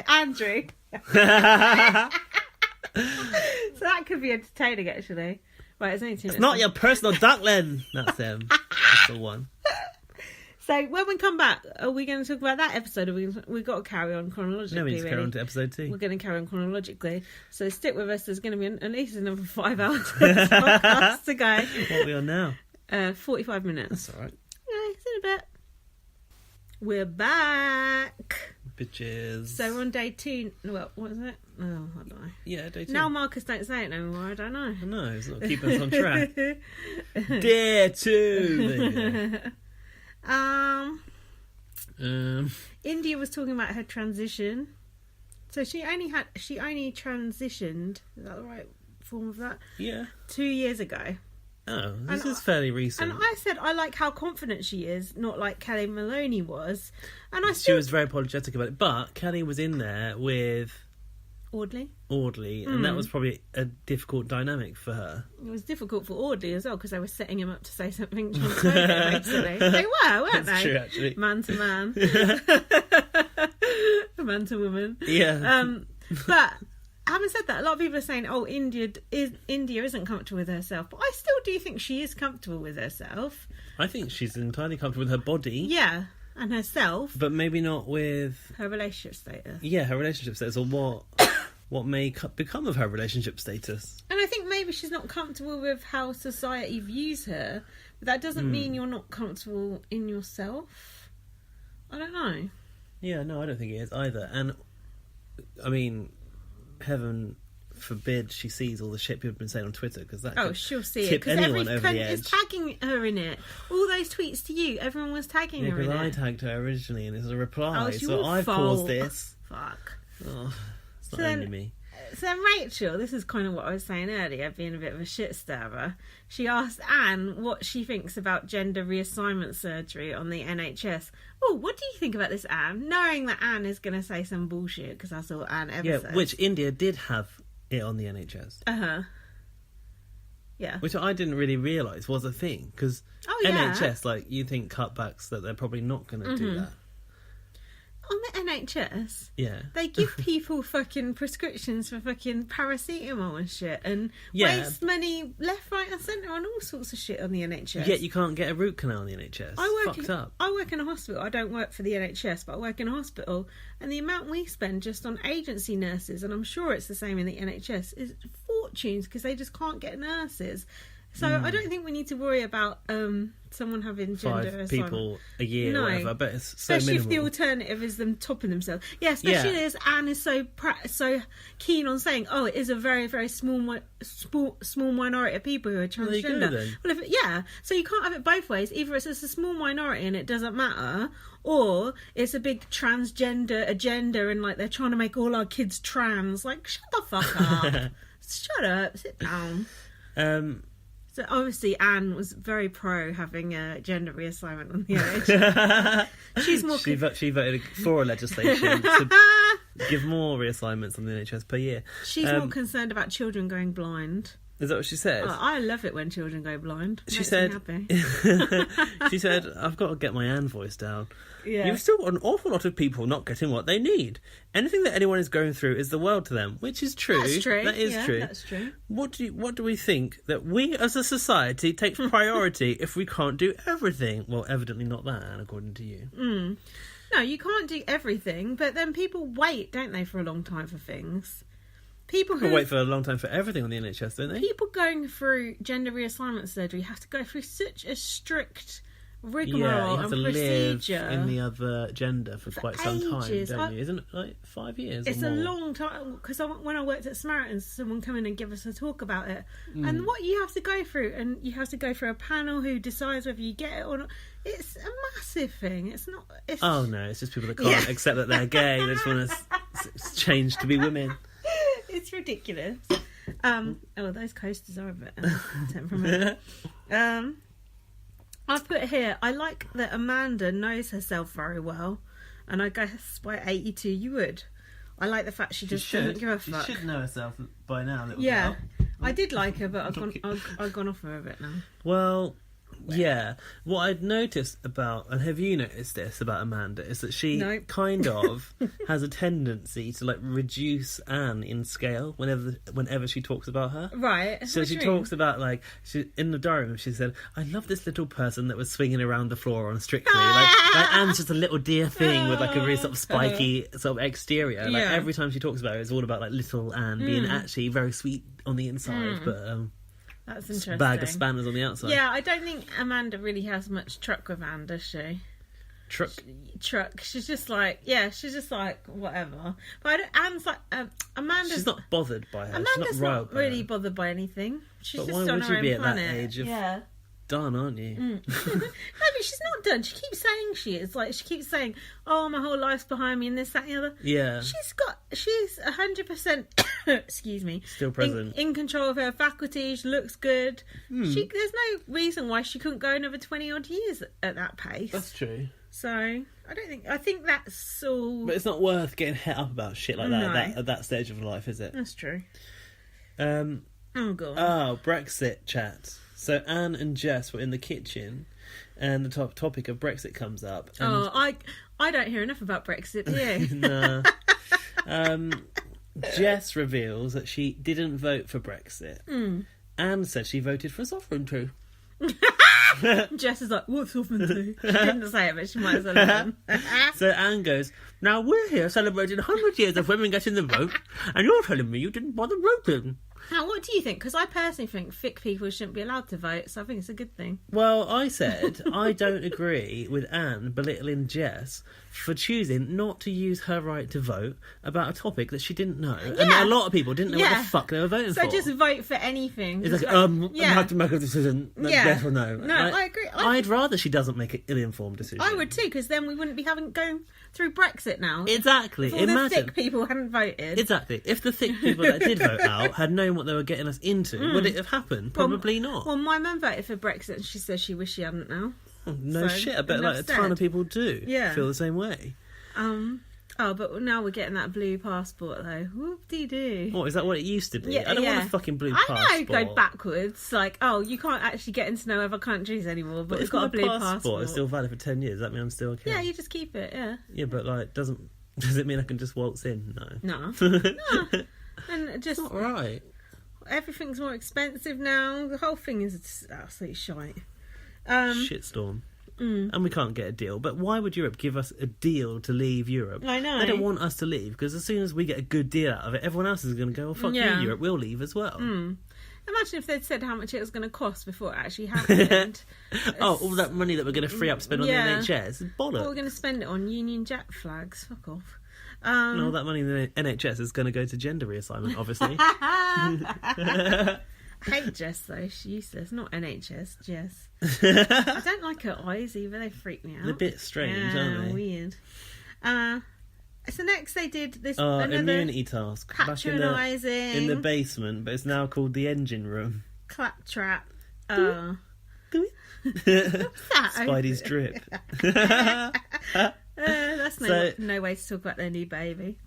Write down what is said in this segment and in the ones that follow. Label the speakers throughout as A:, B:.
A: Andrew. So that could be entertaining, actually. Right, it's only 2 minutes.
B: It's not your personal duckling. That's him. That's the one.
A: So when we come back, are we going to talk about that episode? Or we've got to carry on chronologically.
B: No, we need to carry on to episode 2.
A: We're going to carry on chronologically. So stick with us. There's going to be at least another 5 hours podcast to go.
B: What are we on now?
A: 45 minutes.
B: That's all right.
A: Yeah, it's in a bit. We're back.
B: Bitches.
A: So we're on day 2. Well, what is it? Oh, I don't know.
B: Yeah, day 2.
A: Now Marcus don't say it no more. I don't know.
B: I know, it's not keeping us on track. Day 2.
A: India was talking about her transition. So she only transitioned, is that the right form of that?
B: Yeah.
A: 2 years ago.
B: Oh, this is fairly recent.
A: And I said I like how confident she is, not like Kelly Maloney was. And
B: she was very apologetic about it. But Kelly was in there with
A: Audley,
B: and that was probably a difficult dynamic for her.
A: It was difficult for Audley as well because they were setting him up to say something transphobic, basically. They were, weren't
B: That's
A: they?
B: true, actually.
A: Man to man. Man to woman.
B: Yeah.
A: But having said that, a lot of people are saying, "Oh, India isn't comfortable with herself," but I still do think she is comfortable with herself.
B: I think she's entirely comfortable with her body.
A: Yeah, and herself,
B: but maybe not with
A: her relationship status.
B: Yeah, her relationship status, or what may become of her relationship status.
A: And I think maybe she's not comfortable with how society views her, but that doesn't mean you're not comfortable in yourself. I don't know.
B: Yeah, no, I don't think it is either. And I mean, heaven forbid she sees all the shit people have been saying on Twitter, because that
A: she'll see it
B: tip
A: because
B: anyone
A: every
B: over the
A: cunt
B: edge.
A: is tagging her in it. All those tweets to you, everyone was tagging her in it.
B: Because I tagged her originally, and it's a reply.
A: It's
B: so
A: your
B: I've
A: fault.
B: caused this.
A: Fuck.
B: Oh, it's not
A: So
B: only me.
A: So Rachel, this is kind of what I was saying earlier, being a bit of a shit stirrer. She asked Anne what she thinks about gender reassignment surgery on the NHS. Oh, what do you think about this, Anne? Knowing that Anne is going to say some bullshit, because that's all Anne ever says.
B: Which India did have it on the NHS.
A: Yeah.
B: Which I didn't really realise was a thing, because NHS, like, you think cutbacks that they're probably not going to do that.
A: On the NHS,
B: yeah,
A: they give people fucking prescriptions for fucking paracetamol and shit, and waste money left, right, and centre on all sorts of shit on the NHS.
B: Yet you can't get a root canal on the NHS. I
A: work in a hospital. I don't work for the NHS, but I work in a hospital, and the amount we spend just on agency nurses, and I'm sure it's the same in the NHS, is fortunes because they just can't get nurses. So I don't think we need to worry about someone having gender
B: 5 people a year or whatever. But it's so
A: especially
B: minimal.
A: if the alternative is them topping themselves. Yeah, especially as Anne is so keen on saying, oh, it is a very, very small minority of people who are transgender. So you can't have it both ways. Either it's just a small minority and it doesn't matter, or it's a big transgender agenda and like they're trying to make all our kids trans. Like, shut the fuck up. Shut up. Sit down. So obviously Anne was very pro having a gender reassignment on the NHS.
B: She voted for legislation to give more reassignments on the NHS per year.
A: She's more concerned about children going blind.
B: Is that what she said?
A: Oh, I love it when children go blind.
B: She said, she said, I've got to get my Anne voice down. Yeah. You've still got an awful lot of people not getting what they need. Anything that anyone is going through is the world to them, which is true.
A: That's true.
B: That is true.
A: That's true.
B: What do we think that we as a society takes priority if we can't do everything? Well, evidently not that, Anne, according to you.
A: No, you can't do everything, but then people wait, don't they, for a long time for things. People
B: wait for a long time for everything on the NHS, don't they?
A: People going through gender reassignment surgery have to go through such a strict rigmarole and procedure.
B: Live in the other gender for quite some time, don't you? Isn't it like 5 years?
A: It's a long time, because when I worked at Samaritans, someone came in and gave us a talk about it, and what you have to go through, and you have to go through a panel who decides whether you get it or not. It's a massive thing. It's not.
B: Oh no, it's just people that can't accept that they're gay. They just want to change to be women.
A: It's ridiculous. Those coasters are a bit temperamental. I've put here, I like that Amanda knows herself very well, and I guess by 82 you would. I like the fact she just doesn't give a fuck.
B: She should know herself by now.
A: Yeah, I did like her, but I've gone off her a bit now.
B: Well, Yeah. What I'd noticed about, and have you noticed this about Amanda, is that she kind of has a tendency to, like, reduce Anne in scale whenever she talks about her.
A: Right.
B: So she talks about, like, in the diary room, she said, I love this little person that was swinging around the floor on Strictly. Like Anne's just a little dear thing with, like, a really sort of spiky sort of exterior. Like, every time she talks about her, it's all about, like, little Anne being actually very sweet on the inside, but...
A: That's interesting.
B: Bag of spanners on the outside.
A: Yeah, I don't think Amanda really has much truck with Anne, does she? Truck. She's just like, whatever. But Anne's like, Amanda's...
B: She's not bothered by her.
A: Amanda's not really bothered by anything. She's just on her own planet. But why would you be at that age of
B: done, aren't you?
A: No, but she's not done. She keeps saying she is. Like, she keeps saying, oh, my whole life's behind me and this, that and the other.
B: Yeah.
A: She's 100%, excuse me,
B: still present.
A: In control of her faculties, looks good. There's no reason why she couldn't go another 20 odd years at that pace.
B: That's true.
A: So, I think that's all.
B: But it's not worth getting het up about shit like that at that stage of life, is it?
A: That's true.
B: Oh,
A: God.
B: Oh, Brexit chat. So Anne and Jess were in the kitchen, and the topic of Brexit comes up. And...
A: I don't hear enough about Brexit, do
B: you? Jess reveals that she didn't vote for Brexit. Anne said she voted for sovereignty.
A: Jess is like, what's sovereignty? She didn't say it, but she might as well have done.
B: So Anne goes, now we're here celebrating 100 years of women getting the vote, and you're telling me you didn't bother voting.
A: Now, what do you think? Because I personally think thick people shouldn't be allowed to vote, so I think it's a good thing.
B: Well, I said I don't agree with Anne belittling Jess for choosing not to use her right to vote about a topic that she didn't know. Yeah. And a lot of people didn't know what the fuck they were voting for.
A: So just vote for anything.
B: It's like, I have to make a decision, yes or no.
A: No, I agree.
B: I'd rather she doesn't make an ill-informed decision.
A: I would too, because then we wouldn't be going through Brexit now.
B: Exactly.
A: If all the thick people hadn't voted.
B: Exactly. If the thick people that did vote out had known what they were getting us into, would it have happened? Probably not.
A: Well, my mum voted for Brexit and she says she wished she hadn't now.
B: Oh, no shit. I bet like a ton of people do feel the same way.
A: But now we're getting that blue passport though. Whoop-de-doo.
B: What, is that what it used to be?
A: Yeah,
B: I don't want a fucking blue passport.
A: I know, go backwards. Like, you can't actually get into no other countries anymore, but it's got a blue passport.
B: It's still valid for 10 years. That means I'm still okay.
A: Yeah, you just keep it, yeah.
B: Yeah, but like, does it mean I can just waltz in?
A: No. And just...
B: It's not right.
A: Everything's more expensive now. The whole thing is absolute shite.
B: Shitstorm. And we can't get a deal. But why would Europe give us a deal to leave Europe?
A: I know.
B: They don't want us to leave, because as soon as we get a good deal out of it, everyone else is going to go, well, fuck you, Europe, we'll leave as well.
A: Imagine if they'd said how much it was going to cost before it actually happened.
B: All that money that we're going to free up spend on the NHS is bollocks.
A: Well, we're going to spend it on Union Jack flags. Fuck off.
B: All that money in the NHS is going to go to gender reassignment, obviously.
A: I hate Jess though, she's useless. Not NHS, Jess. I don't like her eyes either, they freak me out.
B: They're a bit strange, aren't they?
A: Weird. So next they did this
B: immunity task
A: patronising
B: back in the basement, but it's now called the engine room.
A: Claptrap.
B: Spidey's drip.
A: That's no way to talk about their new baby.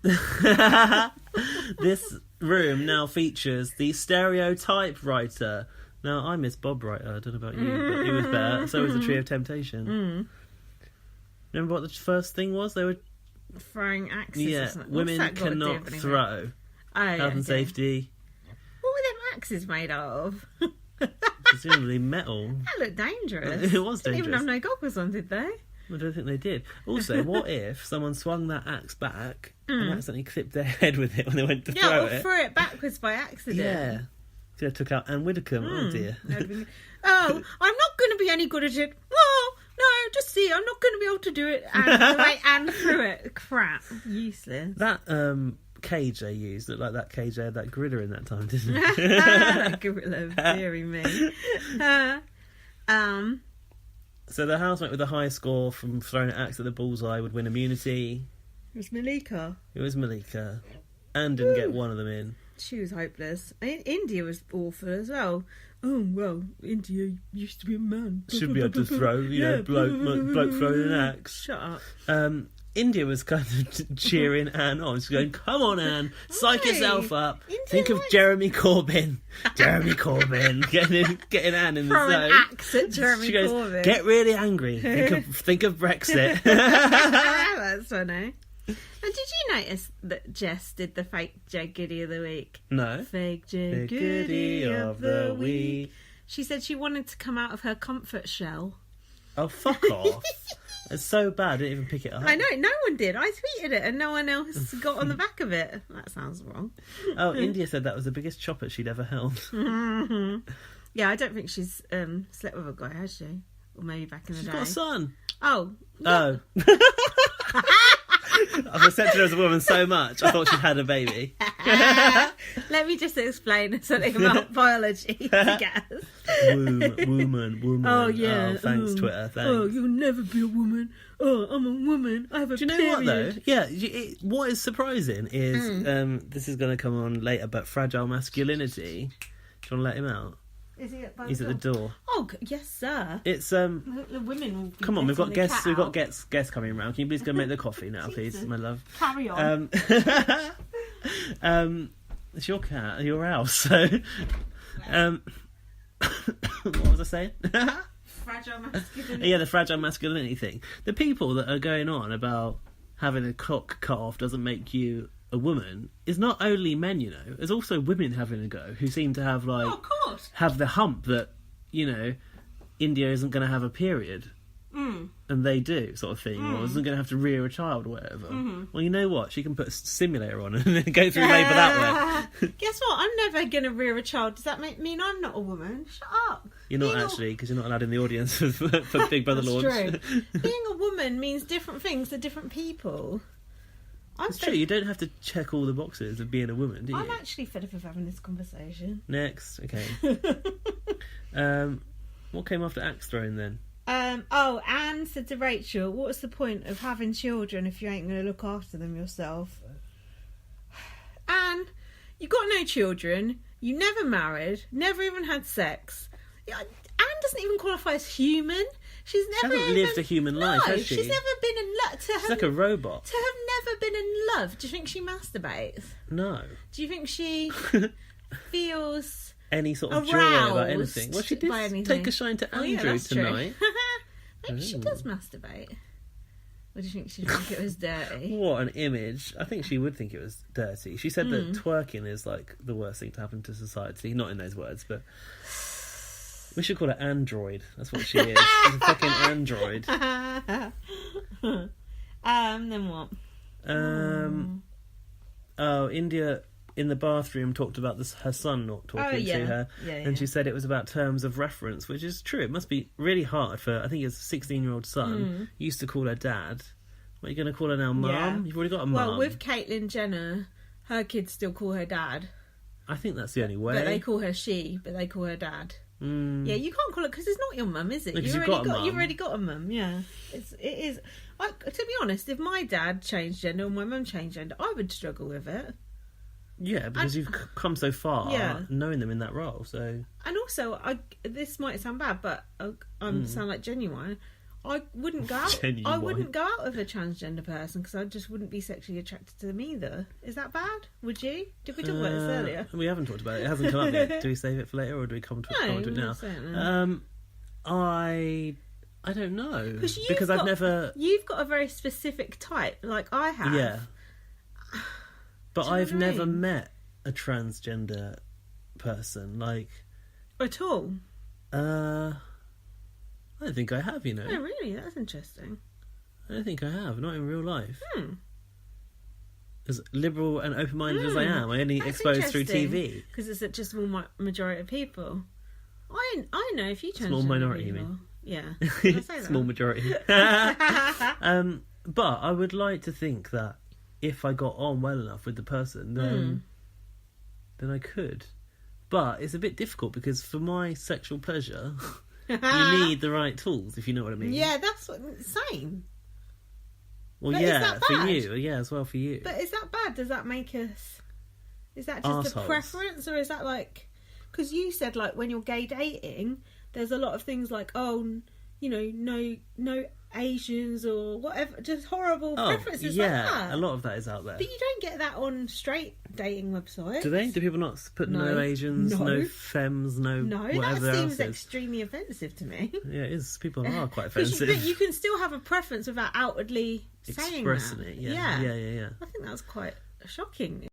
B: This room now features the stereotype writer. Now, I miss Bob Writer. I don't know about you, but he was better. So was the Tree of Temptation. Remember what the first thing was? They were
A: throwing axes.
B: Yeah, women cannot throw. Health and safety.
A: What were them axes made of?
B: Presumably metal.
A: That looked dangerous.
B: It was dangerous.
A: Didn't even have no goggles on, did they?
B: I don't think they did. Also, what if someone swung that axe back and accidentally clipped their head with it when they went to throw it?
A: Yeah, or threw it backwards by accident.
B: Yeah. So they took out Anne Widdecombe. Oh, dear.
A: I'm not going to be any good at it. Oh, no, just see, I'm not going to be able to do it. And threw it. Crap. Useless.
B: That cage they used looked like that cage they had that gorilla in that time, didn't it?
A: That gorilla, dearie me.
B: So the housemate with the high score from throwing an axe at the bullseye would win immunity.
A: It was Malika.
B: Anne didn't get one of them in.
A: She was hopeless. India was awful as well. Oh, well, India used to be a man.
B: Should be able to throw, bloke throwing an axe.
A: Shut up.
B: India was kind of cheering Anne on. She's going, come on, Anne, psych yourself up. Think of Jeremy Corbyn. Jeremy Corbyn. Getting Anne in the zone.
A: Throwing axe at Jeremy Corbyn.
B: Get really angry. Think of Brexit.
A: That's funny. And did you notice that Jess did the fake Joe Goody of the week?
B: No.
A: Fake Joe Goody of the week. She said she wanted to come out of her comfort shell.
B: Oh, fuck off. It's so bad, I didn't even pick it up.
A: I know, no one did. I tweeted it and no one else got on the back of it. That sounds wrong.
B: Oh, India said that was the biggest chopper she'd ever held.
A: Yeah, I don't think she's slept with a guy, has she? Or maybe back in the day.
B: She's got a son.
A: Oh.
B: Yeah. Oh. I've accepted her as a woman so much, I thought she'd had a baby.
A: Let me just explain something about biology, I guess.
B: Woman.
A: Oh, yeah.
B: Oh, thanks, Twitter. Thanks.
A: Oh, you'll never be a woman. Oh, I'm a woman. I have a period.
B: Do you know what, though? Yeah, what is surprising is, this is going to come on later, but fragile masculinity. Do you want to let him out?
A: Is he at
B: He's at the door.
A: Oh, yes, sir.
B: It's
A: The women will be
B: come on, we've got guests. We've got
A: guests.
B: guests coming around. Can you please go make the coffee now, please, my love?
A: Carry on.
B: It's your cat, your house. So, what was I saying?
A: Fragile masculinity.
B: Yeah, the fragile masculinity thing. The people that are going on about having a cock cut off doesn't make you a woman is not only men, you know. There's also women having a go who seem to have like
A: of course.
B: have the hump that, you know, India isn't going to have a period. And they do, sort of thing, or isn't going to have to rear a child or whatever. Well, you know what? She can put a simulator on and then go through labour that way.
A: Guess what? I'm never going to rear a child. Does that mean I'm not a woman? Shut up.
B: You're not actually, because you're not allowed in the audience for Big Brother launch.
A: True. Being a woman means different things to different people.
B: It's true, you don't have to check all the boxes of being a woman, do you?
A: I'm actually fed up of having this conversation.
B: Next, okay. What came after axe throwing then?
A: Anne said to Rachel, what's the point of having children if you ain't going to look after them yourself? Anne, you got no children, you never married, never even had sex. Anne doesn't even qualify as human. She hasn't
B: lived a human life, has she?
A: She's never been in love.
B: She's like a robot.
A: To have never been in love. Do you think she masturbates?
B: No.
A: Do you think she feels
B: any sort of joy about anything? Well, she did take a shine to Andrew tonight.
A: Maybe she does masturbate. Or do you think she'd think it was dirty?
B: What an image. I think she would think it was dirty. She said that twerking is like the worst thing to happen to society. Not in those words, but we should call her Android. That's what she is. She's a fucking android.
A: Then what?
B: India in the bathroom talked about her son not talking to her. And she said it was about terms of reference, which is true. It must be really hard for, I think his 16-year-old son used to call her dad. What are you going to call her now, mum?
A: Yeah.
B: You've already got a mum.
A: Well, with Caitlyn Jenner, her kids still call her dad.
B: I think that's the only way.
A: But they call her she, but they call her dad. Yeah, you can't call it, because it's not your mum, is it?
B: Because
A: You've
B: already
A: got a mum, yeah. It is. To be honest, if my dad changed gender or my mum changed gender, I would struggle with it.
B: Yeah, because you've come so far knowing them in that role, so... And
A: also, this might sound bad, but I sound like genuine. I wouldn't go out. I wouldn't go out with a transgender person because I just wouldn't be sexually attracted to them either. Is that bad? Would you? Did we talk about this earlier?
B: We haven't talked about it. It hasn't come up yet. Do we save it for later, or do we come to it now? I don't know because I've never.
A: You've got a very specific type, like I have.
B: Yeah. But I've never met a transgender person, like
A: at all.
B: I don't think I have, you know.
A: Oh, really? That's interesting.
B: I don't think I have, not in real life. As liberal and open-minded as I am, I only exposed through TV.
A: Because it's just a small majority of people. I know a few transgender
B: small minority,
A: people.
B: You mean?
A: Yeah. Did I say that?
B: Small majority. But I would like to think that if I got on well enough with the person, then I could. But it's a bit difficult because for my sexual pleasure... You need the right tools, if you know what I mean.
A: Yeah, that's what same.
B: Well, but yeah, for you. Yeah, as well for you.
A: But is that bad? Does that make us... Is that just a preference? Or is that like... Because you said, like, when you're gay dating, there's a lot of things like, oh, you know, no Asians or whatever, just horrible preferences like that.
B: A lot of that is out there.
A: But you don't get that on straight dating websites.
B: Do they? Do people not put no Asians, no femmes, no whatever
A: that seems
B: else
A: extremely offensive to me.
B: Yeah, it is. People are quite offensive.
A: But you can still have a preference without outwardly saying
B: expressing
A: that.
B: it. Yeah.
A: I think that's quite shocking.